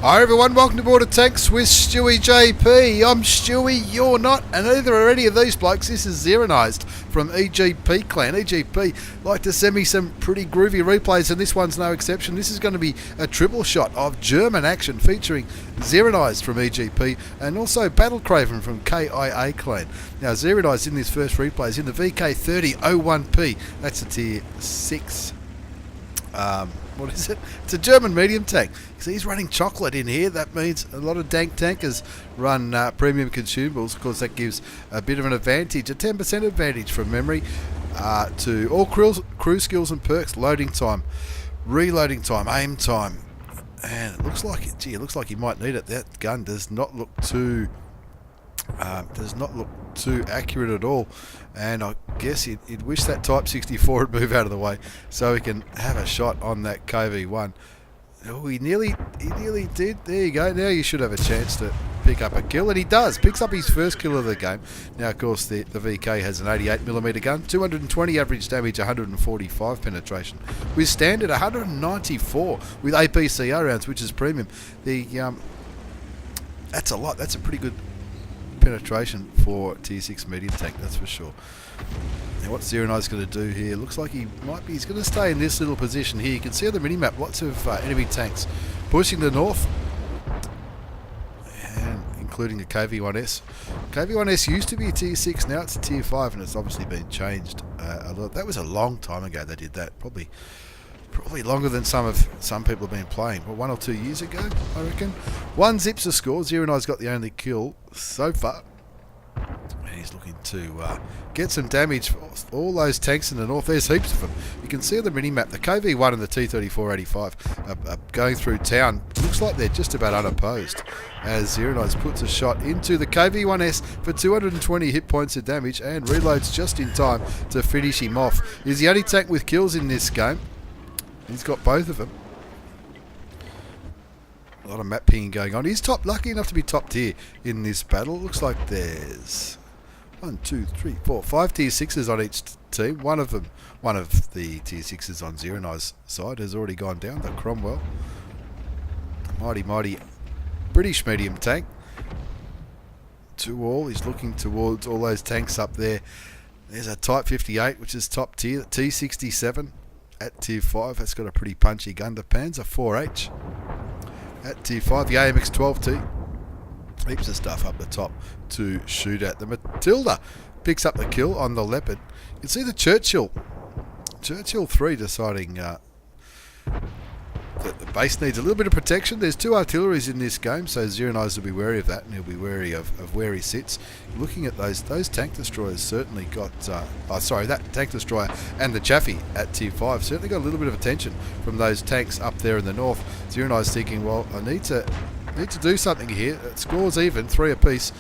Hi everyone, welcome to Border Tanks with stewiejp. I'm Stewie, you're not, and neither are any of these blokes. This is Zeronized from EGP Clan. EGP like to send me some pretty groovy replays, and this one's no exception. This is going to be a triple shot of German action featuring Zeronized from EGP and also BattleKraven from KIA Clan. Now Zeronized in this first replay is in the VK3001P. That's a tier 6. What is it? It's a German medium tank. So he's running chocolate in here. That means a lot of dank tankers run premium consumables. Of course, that gives a bit of an advantage, a 10% advantage from memory to all crew skills and perks, loading time, reloading time, aim time. And it looks like it. Gee, it looks like he might need it. That gun does not look too accurate at all, and I guess he'd wish that Type 64 would move out of the way so he can have a shot on that KV1. Oh, he nearly did. There you go. Now you should have a chance to pick up a kill, and he does. Picks up his first kill of the game. Now, of course, the VK has an 88mm gun, 220 average damage, 145 penetration, with standard 194 with APCR rounds, which is premium. That's a lot. That's a pretty good penetration for tier 6 medium tank, that's for sure. Now what Zeronized going to do here, looks like he's going to stay in this little position here. You can see on the minimap lots of enemy tanks pushing the north, and including the KV1S. KV1S used to be a tier 6, now it's a tier 5, and it's obviously been changed a lot. That was a long time ago they did that, probably longer than some people have been playing. Well, 1 or 2 years ago, I reckon. 1 zips a score. Zeronized got the only kill so far, and he's looking to get some damage for all those tanks in the north. There's heaps of them. You can see on the mini-map the KV1 and the T-3485 are going through town. Looks like they're just about unopposed as Zeronized puts a shot into the KV1S for 220 hit points of damage and reloads just in time to finish him off. He's the only tank with kills in this game. He's got both of them. A lot of map pinging going on. He's lucky enough to be top tier in this battle. Looks like there's 1, 2, 3, 4, 5 tier 6s on each team. One of the tier 6s on Zeronized's side has already gone down. The Cromwell, the mighty British medium tank. 2 all. He's looking towards all those tanks up there. There's a Type 58, which is top tier. T67. At tier 5, that's got a pretty punchy gun. The Panzer 4H at tier 5, the AMX 12T, heaps of stuff up the top to shoot at. The Matilda picks up the kill on the Leopard. You can see the Churchill 3 deciding that the base needs a little bit of protection. There's 2 artilleries in this game, so Zeronized will be wary of that, and he'll be wary of where he sits. Looking at those tank destroyers certainly got... that tank destroyer and the Chaffee at tier 5 certainly got a little bit of attention from those tanks up there in the north. Zeronized thinking, well, I need to do something here. It scores even, 3 apiece.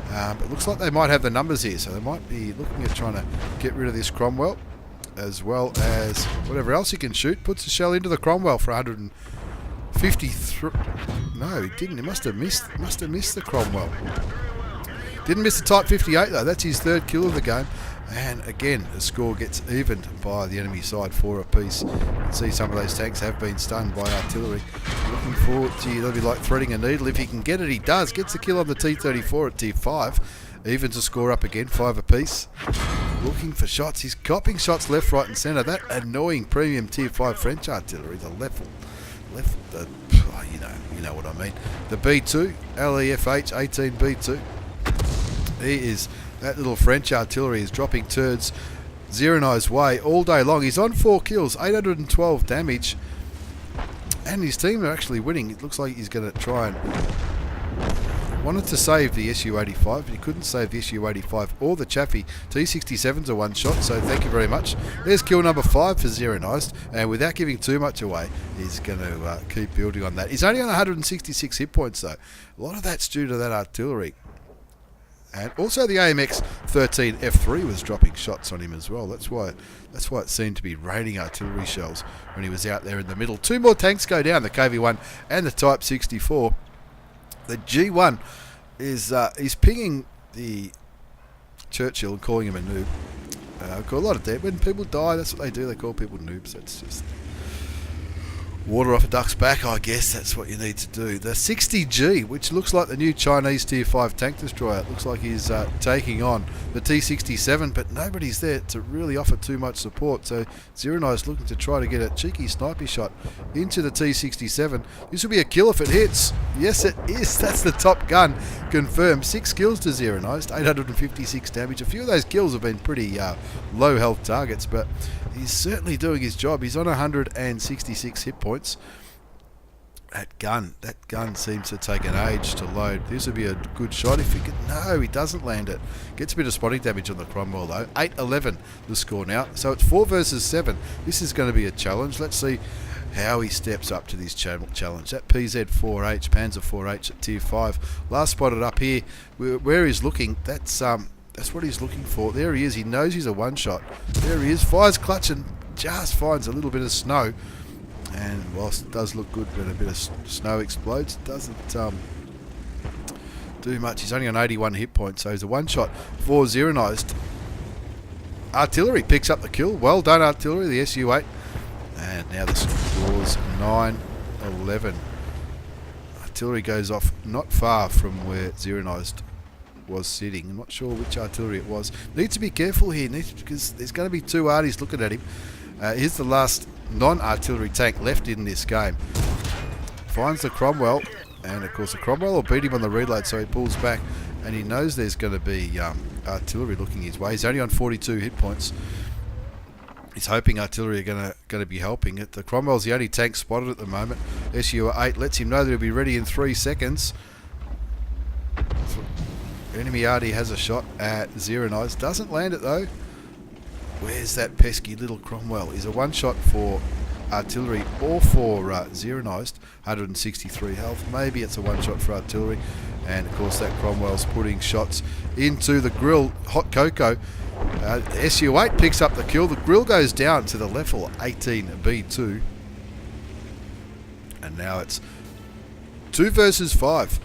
But it looks like they might have the numbers here, so they might be looking at trying to get rid of this Cromwell, as well as whatever else he can shoot. Puts a shell into the Cromwell for 153. No, he didn't. He must have missed the Cromwell. Didn't miss the Type 58 though. That's his 3rd kill of the game. And again, the score gets evened by the enemy side, 4 apiece. You can see some of those tanks have been stunned by artillery. Looking forward to, that'll be like threading a needle. If he can get it, he does. Gets the kill on the T-34 at tier 5. Evens the score up again, 5 apiece. Looking for shots. He's copping shots left, right and centre. That annoying premium tier 5 French artillery, the you know what I mean. The B2, LEFH 18B2. That little French artillery is dropping turds Zeronized's way all day long. He's on 4 kills, 812 damage, and his team are actually winning. It looks like he's going to try and... wanted to save the Su-85, but he couldn't save the Su-85 or the Chaffee. T-67's a 1 shot, so thank you very much. There's kill number 5 for Zeronized, and without giving too much away, he's going to keep building on that. He's only on 166 hit points though. A lot of that's due to that artillery. And also the AMX 13 F3 was dropping shots on him as well. That's why it seemed to be raining artillery shells when he was out there in the middle. 2 more tanks go down, the KV1 and the Type 64. The G1 is pinging the Churchill and calling him a noob. Got a lot of dead. When people die, that's what they do. They call people noobs. That's just Water off a duck's back, I guess that's what you need to do. The 60G, which looks like the new Chinese Tier 5 tank destroyer. It looks like he's taking on the T67, but nobody's there to really offer too much support. So Zeronized looking to try to get a cheeky sniper shot into the T67. This will be a kill if it hits. Yes, it is. That's the top gun. Confirmed. 6 kills to Zeronized, 856 damage. A few of those kills have been pretty low health targets, but he's certainly doing his job. He's on 166 hit points. That gun seems to take an age to load. This would be a good shot if he could. No, he doesn't land it. Gets a bit of spotting damage on the Cromwell though. 8-11 the score now. So it's 4 versus 7. This is going to be a challenge. Let's see how he steps up to this challenge. That PZ4H, Panzer 4H at Tier 5. Last spotted up here where he's looking. That's what he's looking for. There he is. He knows he's a one-shot. There he is. Fires clutch and just finds a little bit of snow. And whilst it does look good when a bit of snow explodes, it doesn't do much. He's only on 81 hit points, so he's a one-shot for Zeronized. Artillery picks up the kill. Well done, Artillery, the SU-8. And now the score's 9-11. Artillery goes off not far from where Zeronized was sitting. I'm not sure which artillery it was. Needs to be careful here, because there's going to be 2 arties looking at him. Here's the last non-artillery tank left in this game. Finds the Cromwell, and of course the Cromwell will beat him on the reload, so he pulls back, and he knows there's going to be artillery looking his way. He's only on 42 hit points. He's hoping artillery are going to be helping it. The Cromwell's the only tank spotted at the moment. SU-8 lets him know that he'll be ready in 3 seconds. Enemy arty has a shot at Zeronized. Doesn't land it though. Where's that pesky little Cromwell? Is a one-shot for artillery or for Zeronized. 163 health. Maybe it's a one-shot for artillery. And of course that Cromwell's putting shots into the grill. Hot cocoa. SU-8 picks up the kill. The grill goes down to the level 18B2. And now it's 2 versus 5.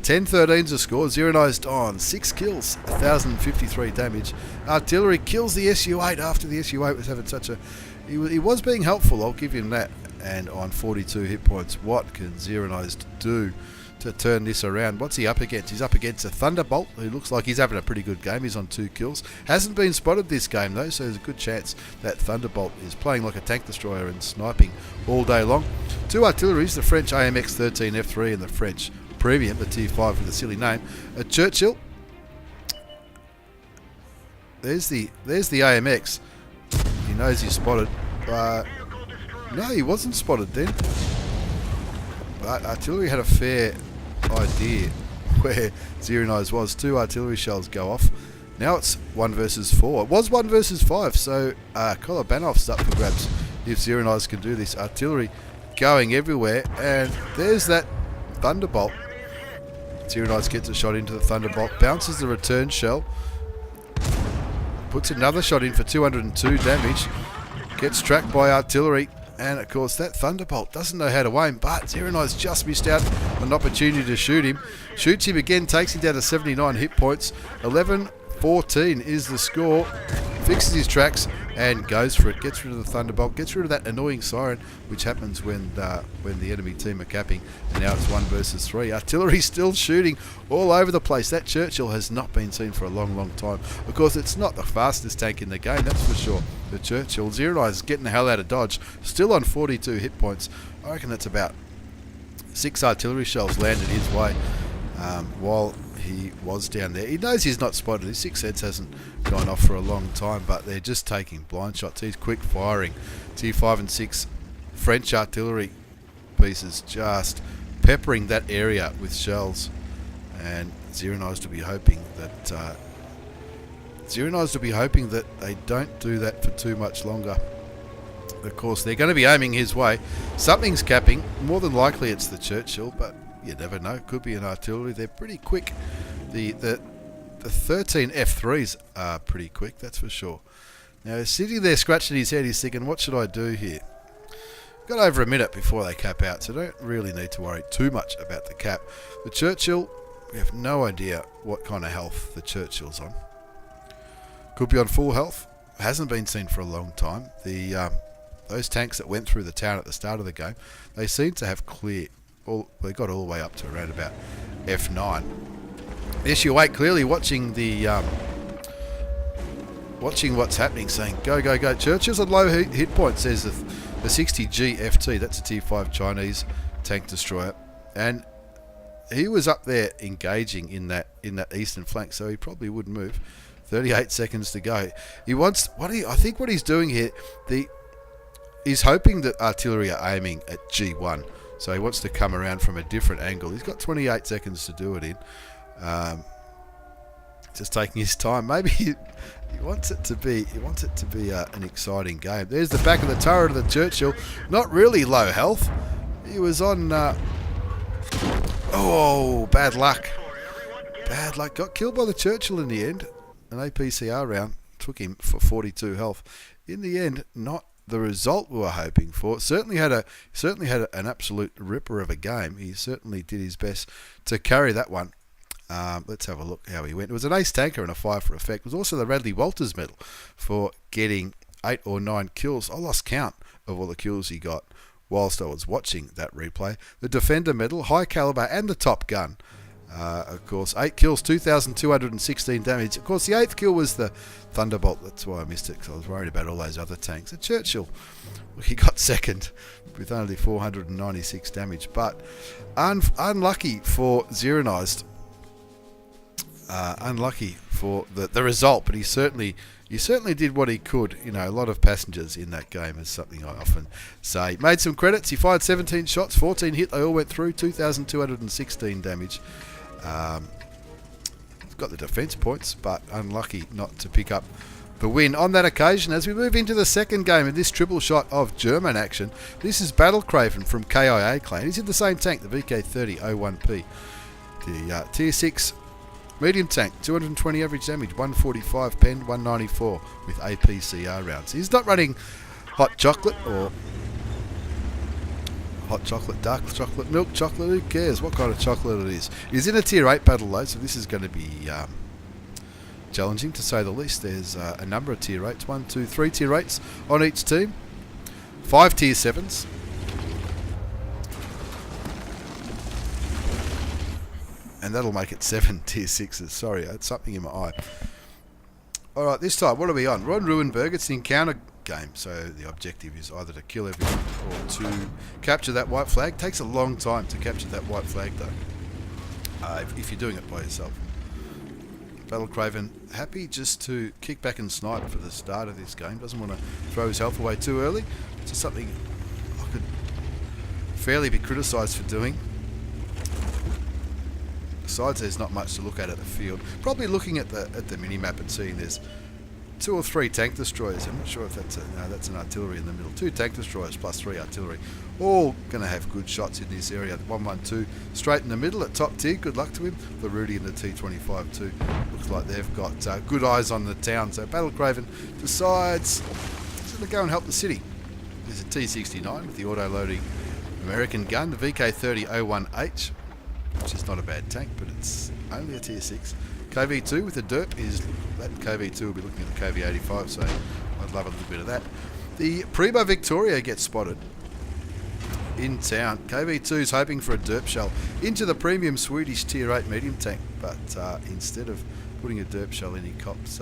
10-13's a score. Zeronized on 6 kills, 1,053 damage. Artillery kills the SU-8 after the SU-8 was having such a... He was being helpful, I'll give him that. And on 42 hit points, what can Zeronized do to turn this around? What's he up against? He's up against a Thunderbolt, who looks like he's having a pretty good game. He's on 2 kills. Hasn't been spotted this game though, so there's a good chance that Thunderbolt is playing like a tank destroyer and sniping all day long. 2 artilleries, the French AMX-13F3 and the French Premium, the Tier 5 with a silly name. A Churchill. There's the AMX. He knows he's spotted. No, he wasn't spotted then. But artillery had a fair idea where Zeronized was. 2 artillery shells go off. Now it's 1 versus 4. It was 1 versus 5, so Kolobanov's up for grabs if Zeronized can do this. Artillery going everywhere, and there's that Thunderbolt. Zeronized gets a shot into the Thunderbolt, bounces the return shell, puts another shot in for 202 damage, gets tracked by artillery, and of course that Thunderbolt doesn't know how to aim, but Zeronized just missed out on an opportunity to shoot him. Shoots him again, takes him down to 79 hit points. 11-14 is the score. Fixes his tracks and goes for it. Gets rid of the Thunderbolt. Gets rid of that annoying siren, which happens when the enemy team are capping. And now it's 1 versus 3. Artillery still shooting all over the place. That Churchill has not been seen for a long, long time. Of course, it's not the fastest tank in the game, that's for sure. The Churchill. Zeronized is getting the hell out of dodge. Still on 42 hit points. I reckon that's about 6 artillery shells landed his way while he was down there. He knows he's not spotted. His 6 heads hasn't gone off for a long time, but they're just taking blind shots. He's quick firing. Tier 5 and 6 French artillery pieces just peppering that area with shells. And Zeronized will be hoping that they don't do that for too much longer. Of course, they're going to be aiming his way. Something's capping. More than likely it's the Churchill, but you never know. Could be an artillery. They're pretty quick. The 13 F3s are pretty quick, that's for sure. Now, sitting there scratching his head, he's thinking, what should I do here? Got over a minute before they cap out, so don't really need to worry too much about the cap. The Churchill, we have no idea what kind of health the Churchill's on. Could be on full health. Hasn't been seen for a long time. The those tanks that went through the town at the start of the game, they seem to have cleared. They got all the way up to around about F9. SU8 clearly watching the watching what's happening, saying go go go. Churchill's at low hit point, says the 60 GFT. That's a Tier 5 Chinese tank destroyer, and he was up there engaging in that eastern flank, so he probably would move. 38 seconds to go. He wants I think what he's doing here. He's hoping that artillery are aiming at G1, so he wants to come around from a different angle. He's got 28 seconds to do it in. Just taking his time. Maybe he wants it to be. He wants it to be an exciting game. There's the back of the turret of the Churchill. Not really low health. He was on. Oh, bad luck. Bad luck. Got killed by the Churchill in the end. An APCR round took him for 42 health. In the end, not the result we were hoping for. Certainly had an absolute ripper of a game. He certainly did his best to carry that one. Let's have a look how he went. It was an ace tanker and a 5 for effect. It was also the Radley Walters medal for getting 8 or 9 kills. I lost count of all the kills he got whilst I was watching that replay. The Defender medal, high caliber, and the Top Gun. Of course, 8 kills, 2,216 damage. Of course, the 8th kill was the Thunderbolt. That's why I missed it, because I was worried about all those other tanks. And Churchill, he got second with only 496 damage. But unlucky for Zeronized. Unlucky for the result, but he certainly did what he could. You know, a lot of passengers in that game is something I often say. Made some credits. He fired 17 shots, 14 hit. They all went through. 2,216 damage. He's got the defence points, but unlucky not to pick up the win on that occasion. As we move into the second game in this triple shot of German action, this is BattleKraven from KIA clan. He's in the same tank, the VK3001P. The Tier 6 medium tank, 220 average damage, 145 pen, 194 with APCR rounds. He's not running hot chocolate or hot chocolate, dark chocolate, milk chocolate, who cares what kind of chocolate it is. He's in a Tier 8 battle load, so this is going to be challenging to say the least. There's a number of Tier 8s, 1, 2, 3 Tier 8s on each team, 5 Tier 7s. And that'll make it 7 Tier 6s. Sorry, I had something in my eye. Alright, this time, what are we on? We're on Ruinberg. It's an encounter game, so the objective is either to kill everyone or to capture that white flag. Takes a long time to capture that white flag, though, if you're doing it by yourself. BattleKraven happy just to kick back and snipe for the start of this game. Doesn't want to throw his health away too early. It's just something I could fairly be criticised for doing. Besides, there's not much to look at the field. Probably looking at the mini-map and seeing there's 2 or 3 tank destroyers. I'm not sure if that's that's an artillery in the middle. 2 tank destroyers plus 3 artillery. All going to have good shots in this area. 112 straight in the middle at top tier. Good luck to him. The Rudy and the T25 too. Looks like they've got good eyes on the town. So BattleKraven decides he's going to go and help the city. There's a T69 with the auto-loading American gun. The VK3001H. Which is not a bad tank, but it's only a Tier 6. KV2 with the derp is... That KV2 will be looking at the KV85, so I'd love a little bit of that. The Primo Victoria gets spotted in town. KV2 is hoping for a derp shell into the premium Swedish Tier 8 medium tank, but instead of putting a derp shell in, he cops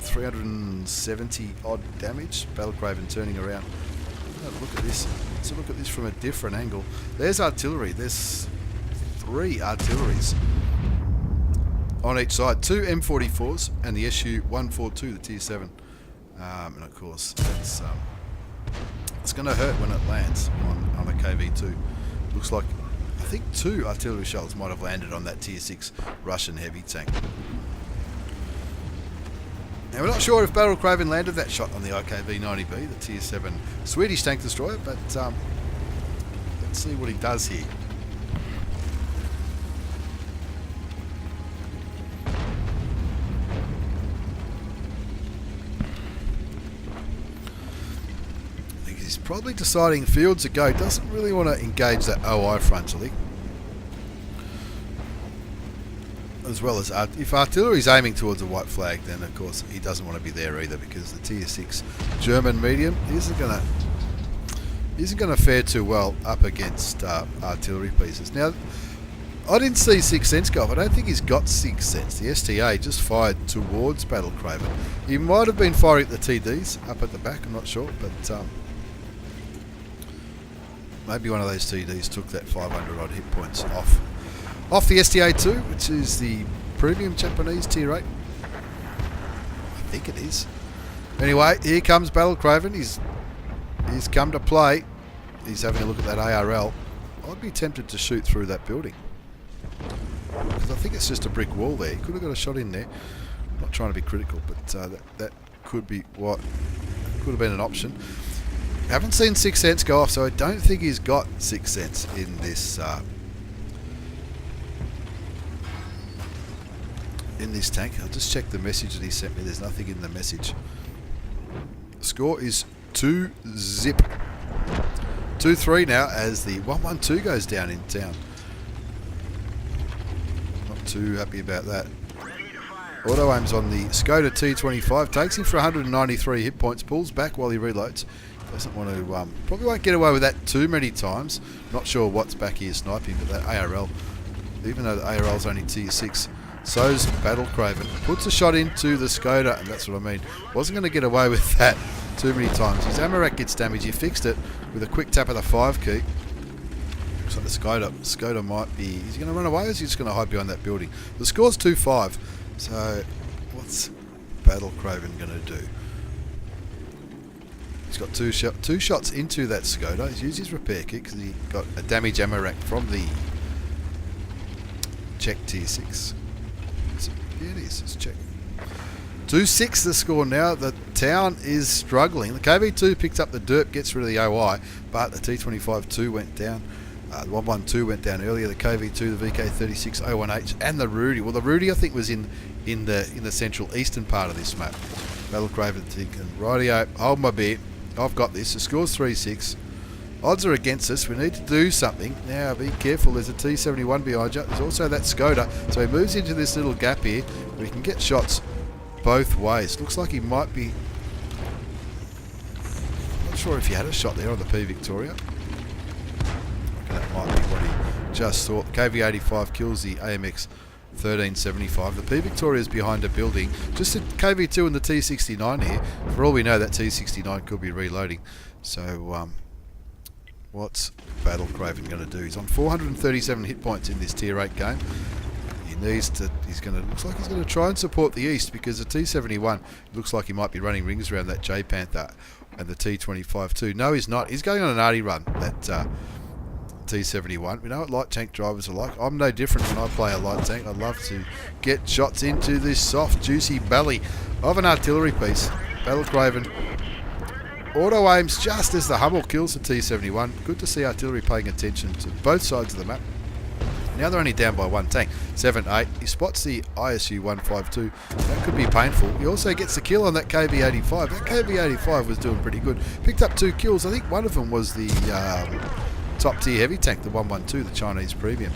370 odd damage. BattleKraven turning around. Have a look at this. Let's look at this from a different angle. There's artillery. There's 3 artilleries on each side. 2 M44s and the SU-142, the Tier 7. And of course, it's going to hurt when it lands on a KV2. Looks like, I think 2 artillery shells might have landed on that Tier 6 Russian heavy tank. Now, we're not sure if BattleKraven landed that shot on the IKV-90B, the Tier 7 Swedish tank destroyer, but let's see what he does here. I think he's probably deciding fields to go. Doesn't really want to engage that OI frontally. as well as if artillery's aiming towards a white flag, then of course he doesn't want to be there either, because the tier 6 German medium isn't going to fare too well up against artillery pieces. Now, I didn't see Sixth Sense go off. I don't think he's got Sixth Sense. The STA just fired towards BattleKraven. He might have been firing at the TDs up at the back, I'm not sure, but maybe one of those TDs took that 500 odd hit points off the STA2, which is the premium Japanese tier 8. I think it is. Anyway, here comes BattleKraven. He's come to play. He's having a look at that ARL. I'd be tempted to shoot through that building, because I think it's just a brick wall there. He could have got a shot in there. I'm not trying to be critical, but that could be what could have been an option. Haven't seen Sixth Sense go off, so I don't think he's got Sixth Sense in this tank. I'll just check the message that he sent me. There's nothing in the message. The score is 2-0. 2-3 now as the 112 goes down in town. Not too happy about that. Auto aims on the Skoda T25, takes him for 193 hit points, pulls back while he reloads. Doesn't want to, probably won't get away with that too many times. Not sure what's back here sniping, but that ARL, even though the ARL's only tier 6, so's BattleKraven. Puts a shot into the Skoda, and that's what I mean. Wasn't going to get away with that too many times. His ammo rack gets damaged. He fixed it with a quick tap of the 5 key. Looks like the Skoda might be... Is he going to run away, or is he just going to hide behind that building? The score's 2-5. So, what's BattleKraven going to do? He's got two shots into that Skoda. He's used his repair kit because he got a damage ammo rack from the Czech tier 6. Yeah, it is. Let's check. 2-6 the score now. The town is struggling. The KV2 picks up the dirt, gets rid of the OI, but the T25-2 went down. The 112 went down earlier. The KV2, the VK36-01H, and the Rudy. Well, the Rudy I think was in the central eastern part of this map. BattleKraven thinking, rightio, hold my beer. I've got this. The score's 3-6. Odds are against us. We need to do something. Now, be careful. There's a T71 behind you. There's also that Skoda. So he moves into this little gap here where he can get shots both ways. Looks like he might be... Not sure if he had a shot there on the P Victoria. That might be what he just thought. The KV85 kills the AMX 1375. The P Victoria's behind a building. Just the KV2 and the T69 here. For all we know, that T69 could be reloading. So, what's BattleKraven going to do? He's on 437 hit points in this tier 8 game. He needs to. Looks like he's going to try and support the east, because the T71 looks like he might be running rings around that J Panther and the T25 too. No, he's not. He's going on an arty run. That. T71. We know what light tank drivers are like. I'm no different when I play a light tank. I love to get shots into this soft, juicy belly of an artillery piece. BattleKraven auto aims just as the Hummel kills the T71. Good to see artillery paying attention to both sides of the map. Now they're only down by one tank. 7-8. He spots the ISU 152. That could be painful. He also gets the kill on that KV85. That KV85 was doing pretty good. Picked up 2 kills. I think one of them was the... top tier heavy tank, the 112, the Chinese premium.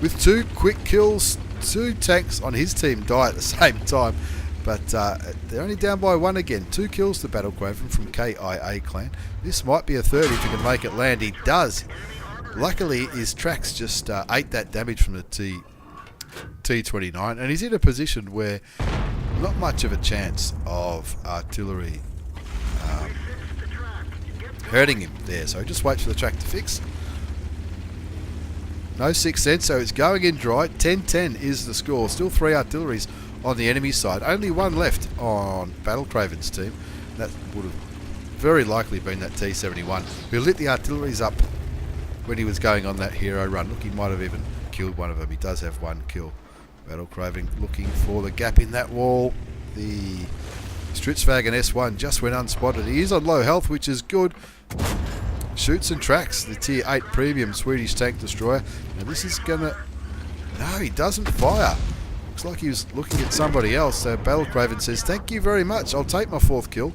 With 2 quick kills, 2 tanks on his team die at the same time, but they're only down by 1 again. 2 kills to BattleKraven from KIA clan. This might be a third if he can make it land. He does. Luckily, his tracks just ate that damage from the T29, and he's in a position where not much of a chance of artillery hurting him there, so just wait for the track to fix. No Sixth Sense, so it's going in dry. 10-10 is the score. Still 3 artilleries on the enemy side. Only 1 left on BattleKraven's team. That would have very likely been that T71, who lit the artilleries up when he was going on that hero run. Look, he might have even killed one of them. He does have 1 kill. BattleKraven looking for the gap in that wall. The Stridsvagen S1 just went unspotted. He is on low health, which is good. Shoots and tracks the tier 8 premium Swedish tank destroyer. Now this is gonna... No, he doesn't fire. Looks like he was looking at somebody else. So BattleKraven says, thank you very much. I'll take my 4th kill.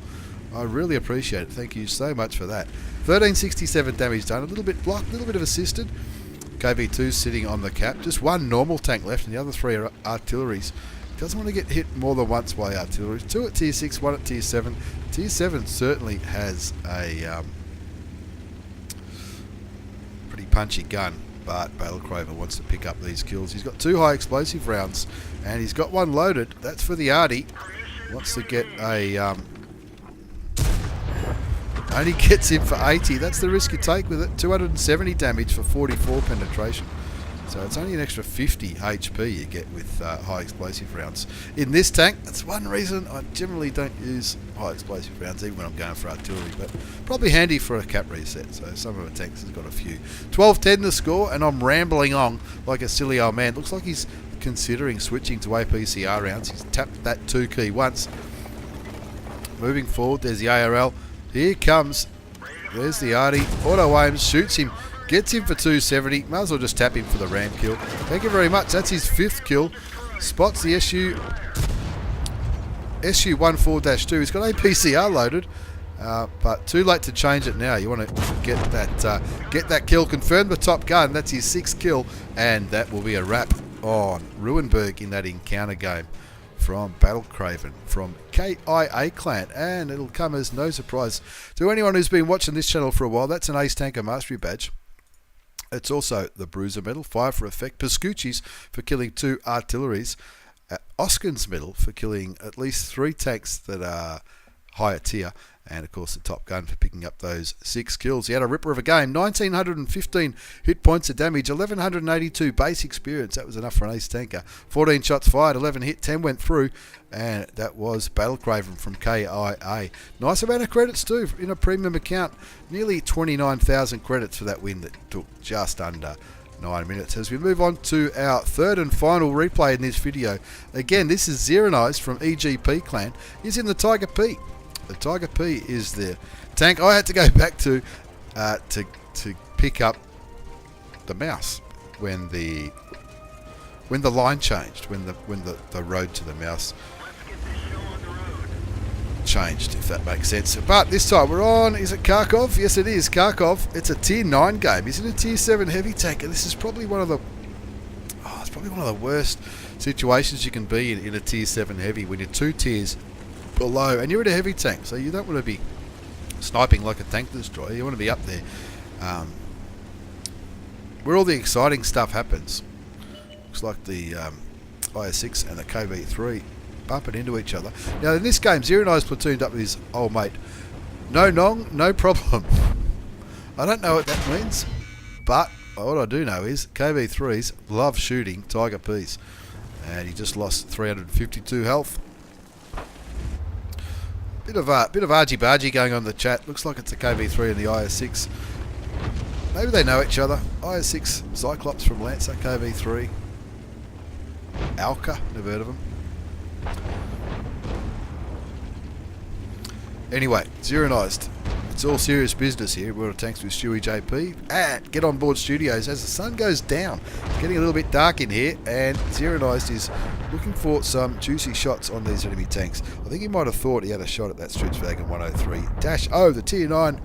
I really appreciate it. Thank you so much for that. 1367 damage done. A little bit blocked, a little bit of assisted. KV2 sitting on the cap. Just one normal tank left, and the other three are artilleries. Doesn't want to get hit more than once by artillery. 2 at tier 6, 1 at tier 7. Tier 7 certainly has a pretty punchy gun, but BattleKraven wants to pick up these kills. He's got 2 high explosive rounds, and he's got one loaded. That's for the arty. Wants to get a... only gets him for 80. That's the risk you take with it. 270 damage for 44 penetration. So it's only an extra 50 HP you get with high explosive rounds. In this tank, that's one reason I generally don't use high explosive rounds, even when I'm going for artillery, but probably handy for a cap reset. So some of the tanks has got a few. 12-10 the score, and I'm rambling on like a silly old man. Looks like he's considering switching to APCR rounds. He's tapped that 2 key once. Moving forward, there's the ARL. Here comes, there's the arty. Auto aims, shoots him. Gets him for 270. Might as well just tap him for the ram kill. Thank you very much. That's his 5th kill. Spots the SU-14-2. He's got APCR loaded, but too late to change it now. You want to get that kill. Confirm the top gun. That's his 6th kill, and that will be a wrap on Ruinberg in that encounter game from BattleKraven from KIA Clan, and it'll come as no surprise to anyone who's been watching this channel for a while. That's an Ace Tanker Mastery Badge. It's also the Bruiser Medal, 5 for effect, Pascucci's for killing 2 artilleries, Oskin's Medal for killing at least 3 tanks that are higher tier, and of course the Top Gun for picking up those 6 kills. He had a ripper of a game, 1915 hit points of damage, 1182 base experience. That was enough for an ace tanker. 14 shots fired, 11 hit, 10 went through, and that was BattleKraven from KIA. Nice amount of credits too in a premium account. Nearly 29,000 credits for that win that took just under 9 minutes. As we move on to our 3rd and final replay in this video. Again, this is Zeronized from EGP Clan. He's in the Tiger P. The Tiger P is the tank I had to go back to pick up the mouse when the line changed, when the road to the mouse changed, if that makes sense. But this time we're on, is it Kharkov? Yes it is, Kharkov. It's a tier 9 game. He's in a tier 7 heavy tank, and this is probably one of the worst situations you can be in a tier 7 heavy, when you're 2 tiers below and you're in a heavy tank, so you don't want to be sniping like a tank destroyer. You want to be up there where all the exciting stuff happens. Looks like the IS6 and the KV3 bumping into each other. Now in this game, Zeronized platooned up with his old mate. No nong, no problem. I don't know what that means, but what I do know is KV3s love shooting Tiger Ps, and he just lost 352 health. Bit of argy-bargy going on in the chat. Looks like it's a KV3 and the IS6. Maybe they know each other. IS6 Cyclops from Lancer, KV3 Alka, never heard of him. Anyway, Zeronized. It's all serious business here. World of Tanks with stewiejp at Get On Board Studios. As the sun goes down, it's getting a little bit dark in here, and Zeronized is looking for some juicy shots on these enemy tanks. I think he might have thought he had a shot at that Stridsvagen 103-0, the tier 9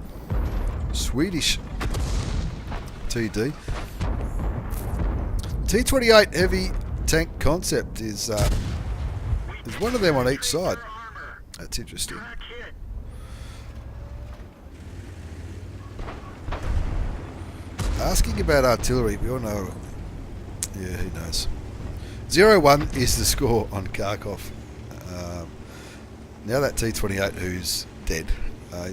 Swedish TD. T28 heavy tank concept is one of them on each side. That's interesting. Asking about artillery, we all know. Yeah, who knows. 0-1 is the score on Kharkov. Now that T28 who's dead,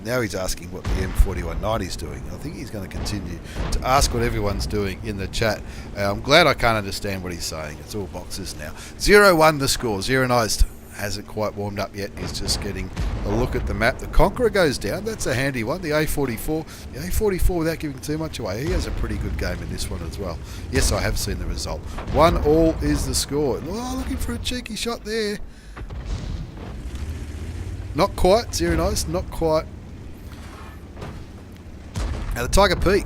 now he's asking what the M4190 is doing. I think he's going to continue to ask what everyone's doing in the chat. I'm glad I can't understand what he's saying. It's all boxes now. 0-1 the score. Zeronized hasn't quite warmed up yet. He's just getting a look at the map. The Conqueror goes down. That's a handy one. The A44. The A44, without giving too much away, he has a pretty good game in this one as well. Yes, I have seen the result. 1-1 is the score. Oh, looking for a cheeky shot there. Not quite, Zeronized. Not quite. Now the Tiger P.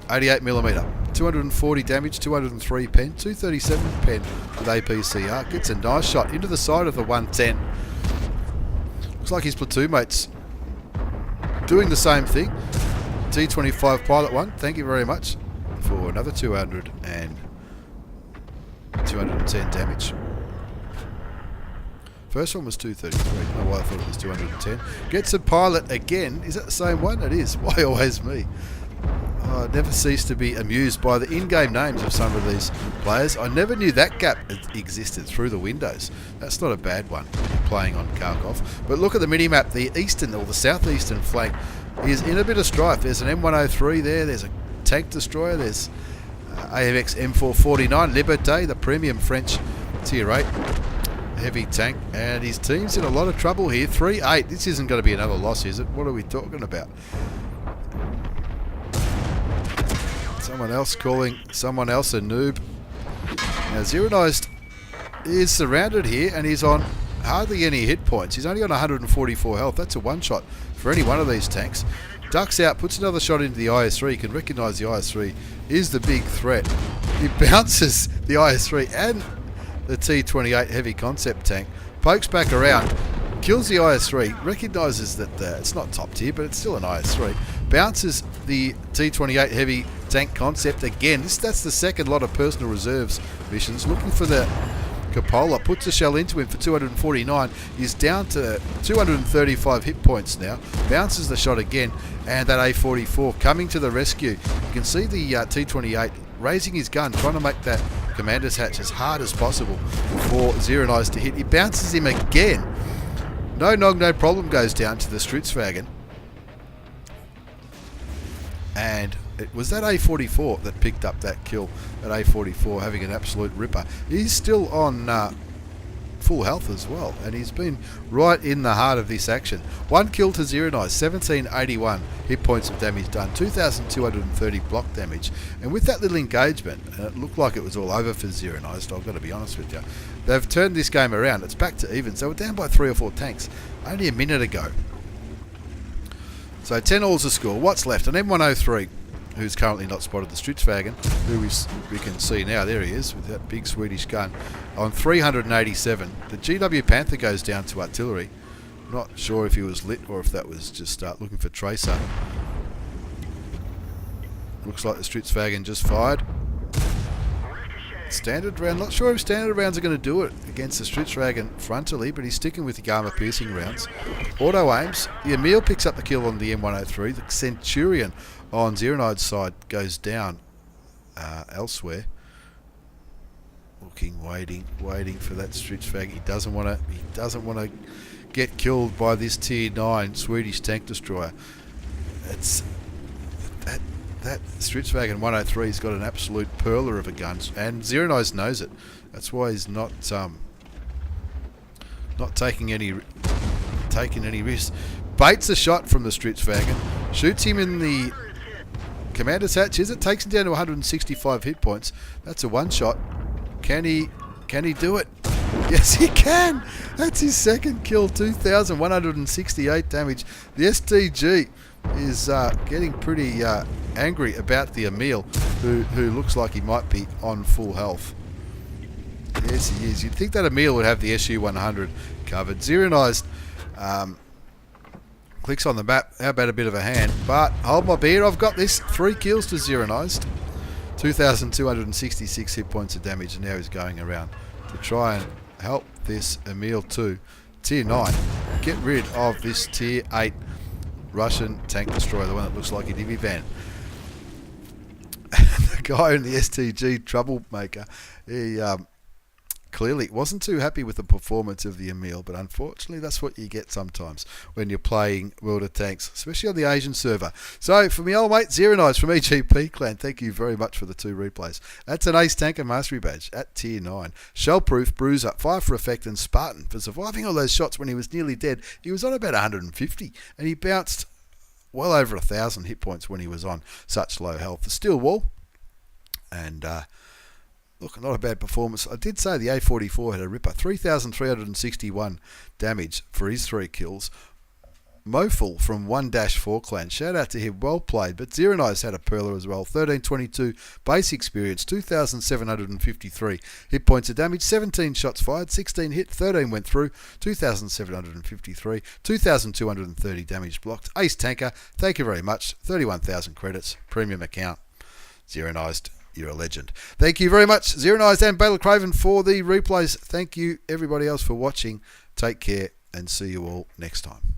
88mm. 240 damage, 203 pen, 237 pen with APCR. Gets a nice shot into the side of the 110. Looks like his platoon mates doing the same thing. T25 Pilot 1, thank you very much. for another 210 damage. First one was 233. I don't know why I thought it was 210. Gets a pilot again. Is that the same one? It is. Why always me? I never cease to be amused by the in-game names of some of these players. I never knew that gap existed through the windows. That's not a bad one when you're playing on Kharkov. But look at the mini-map. The eastern or the southeastern flank is in a bit of strife. There's an M103 there. There's a tank destroyer. There's AMX M449 Liberté, the premium French Tier 8 heavy tank. And his team's in a lot of trouble here. 3-8. This isn't going to be another loss, is it? What are we talking about? Someone else calling someone else a noob. Now Zeronized is surrounded here and he's on hardly any hit points. He's only on 144 health. That's a one-shot for any one of these tanks. Ducks out, puts another shot into the IS-3. You can recognise the IS-3 is the big threat. He bounces the IS-3 and the T-28 heavy concept tank. Pokes back around, kills the IS-3, recognises that it's not top tier, but it's still an IS-3. Bounces the T-28 heavy tank concept again. That's the second lot of personal reserves missions. Looking for the Cupola, puts a shell into him for 249. He's down to 235 hit points now. Bounces the shot again, and that A44 coming to the rescue. You can see the T-28 raising his gun, trying to make that commander's hatch as hard as possible for Zeronized to hit. He bounces him again. No nog, no problem goes down to the Stritzwagen. And it was that A44 that picked up that kill. That A44 having an absolute ripper. He's still on full health as well, and he's been right in the heart of this action. One kill to Zeronized, 1781 hit points of damage done, 2,230 block damage. And with that little engagement, and it looked like it was all over for Zeronized, I've got to be honest with you, they've turned this game around. It's back to even. So we're down by 3 or 4 tanks only a minute ago. So 10 all's the score. What's left? An M103, who's currently not spotted the Stritzwagen, who we can see now. There he is with that big Swedish gun on 387. The GW Panther goes down to artillery. Not sure if he was lit or if that was just looking for tracer. Looks like the Stritzwagen just fired. Standard round. Not sure if standard rounds are going to do it against the Stritzwagen frontally, but he's sticking with the armor piercing rounds. Auto aims. The Emil picks up the kill on the M103. The Centurion on Zeronized's side goes down elsewhere. Looking, waiting for that Stritzwagen. He doesn't want to get killed by this Tier 9 Swedish tank destroyer. It's that Stritzwagen 103's got an absolute perler of a gun, and Zeronized knows it. That's why he's not taking any risks. Baits a shot from the Stritzwagen, shoots him in the commander's hatch. Is it? Takes him down to 165 hit points. That's a one shot. Can he do it? Yes, he can. That's his second kill. 2,168 damage. The STG is getting pretty angry about the Emil, who looks like he might be on full health. Yes, he is. You'd think that Emil would have the SU-100 covered. Zeronized clicks on the map. How about a bit of a hand? But hold my beer. I've got this. 3 kills to Zeronized. 2,266 hit points of damage, and now he's going around to try and help this Emil 2 Tier 9 get rid of this Tier 8 Russian tank destroyer, the one that looks like a divvy van. The guy in the STG troublemaker, he clearly wasn't too happy with the performance of the Emil, but unfortunately that's what you get sometimes when you're playing World of Tanks, especially on the Asian server. So for me old mate Zeronized from EGP Clan, thank you very much for the 2 replays. That's an Ace Tanker Mastery Badge at Tier 9. Shellproof, Bruiser, Fire for Effect and Spartan for surviving all those shots when he was nearly dead. He was on about 150 and he bounced well over 1,000 hit points when he was on such low health. The Steel Wall, and look, not a bad performance. I did say the A44 had a ripper. 3,361 damage for his 3 kills. Moful from 1-4 Clan. Shout out to him. Well played. But Zeronized had a perler as well. 1322 base experience. 2,753 hit points of damage. 17 shots fired. 16 hit. 13 went through. 2,753. 2,230 damage blocked. Ace Tanker. Thank you very much. 31,000 credits. Premium account. Zeronized, you're a legend. Thank you very much, Zeronized and BattleKraven, for the replays. Thank you, everybody else, for watching. Take care, and see you all next time.